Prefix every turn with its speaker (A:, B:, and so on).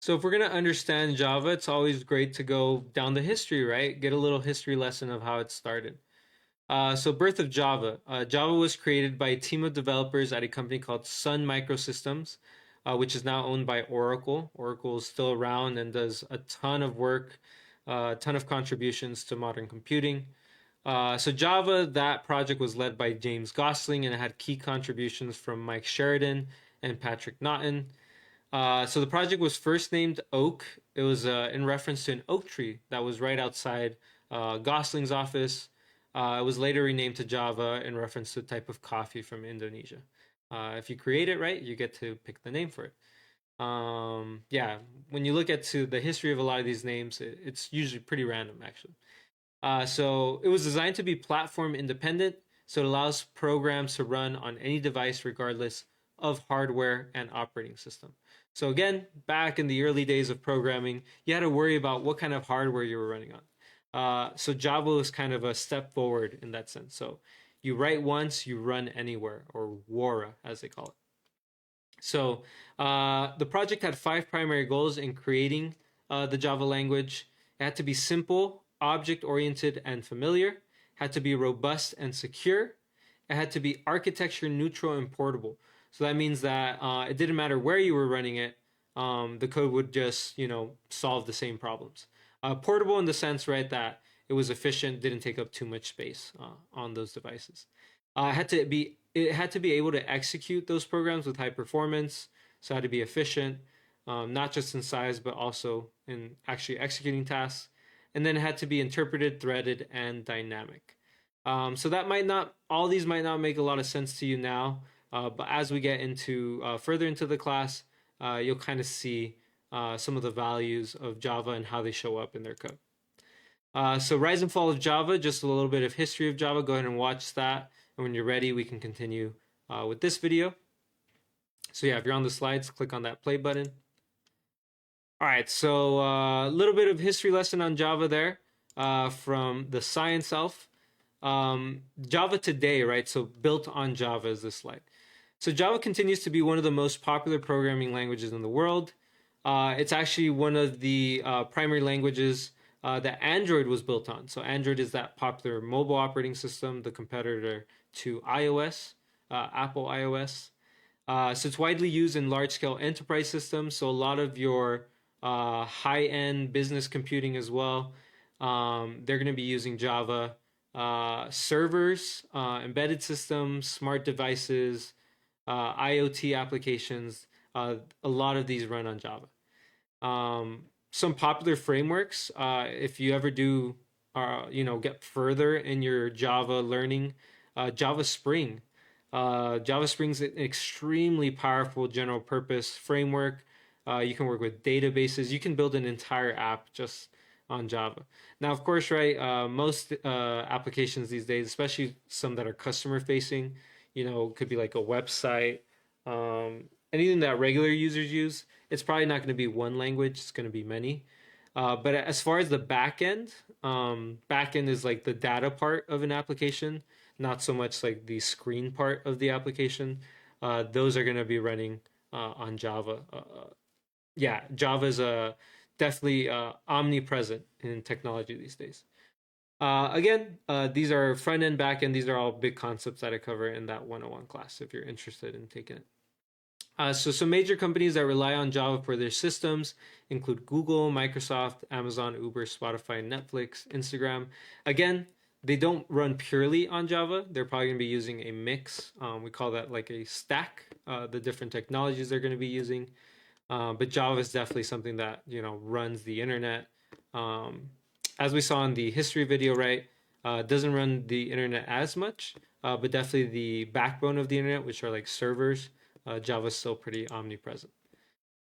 A: So if we're going to understand Java, it's always great to go down the history, right? Get a little history lesson of how it started. So birth of Java. Java was created by a team of developers at a company called Sun Microsystems, which is now owned by Oracle. Oracle is still around and does a ton of work, a ton of contributions to modern computing. So Java, that project was led by James Gosling and it had key contributions from Mike Sheridan and Patrick Naughton. So the project was first named Oak. It was in reference to an oak tree that was right outside Gosling's office. It was later renamed to Java in reference to a type of coffee from Indonesia. If you create it right, you get to pick the name for it. Yeah, when you look at to the history of a lot of these names, it's usually pretty random actually. So it was designed to be platform independent, so it allows programs to run on any device regardless of hardware and operating system. So again, back in the early days of programming, you had to worry about what kind of hardware you were running on. So Java was kind of a step forward in that sense. So you write once, you run anywhere, or WARA as they call it. So the project had five primary goals in creating the Java language. It had to be simple, object oriented, and familiar. It had to be robust and secure. It had to be architecture neutral and portable. So that means that it didn't matter where you were running it, the code would just solve the same problems. Portable in the sense, right, that it was efficient, didn't take up too much space on those devices. It had to be able to execute those programs with high performance. So it had to be efficient, not just in size but also in actually executing tasks. And then it had to be interpreted, threaded, and dynamic. So that might not all these might not make a lot of sense to you now, but as we get into further into the class, you'll kind of see some of the values of Java and how they show up in their code. So Rise and Fall of Java, just a little bit of history of Java. Go ahead and watch that. And when you're ready, we can continue with this video. So yeah, if you're on the slides, click on that play button. All right, so a little bit of history lesson on Java there from the Science Elf. Java today, right? So built on Java is this slide. So Java continues to be one of the most popular programming languages in the world. It's actually one of the primary languages that Android was built on. So Android is that popular mobile operating system, the competitor to iOS, Apple iOS. So it's widely used in large-scale enterprise systems. So a lot of your high-end business computing as well, they're going to be using Java. Servers, embedded systems, smart devices, IoT applications, a lot of these run on Java. Some popular frameworks, if you ever do, get further in your Java learning, Java Spring. Java Spring's an extremely powerful general purpose framework. You can work with databases. You can build an entire app just on Java. Now, of course, right, most applications these days, especially some that are customer facing, could be like a website, anything that regular users use, it's probably not going to be one language, it's going to be many. But as far as the back end is like the data part of an application, not so much like the screen part of the application. Those are going to be running on Java. Yeah, Java is definitely omnipresent in technology these days. Again, these are front end, back end. These are all big concepts that I cover in that 101 class if you're interested in taking it. So some major companies that rely on Java for their systems include Google, Microsoft, Amazon, Uber, Spotify, Netflix, Instagram. Again, they don't run purely on Java. They're probably going to be using a mix. We call that like a stack, the different technologies they're going to be using. But Java is definitely something that runs the internet. As we saw in the history video, right? Doesn't run the internet as much, but definitely the backbone of the internet, which are like servers. Java is still pretty omnipresent.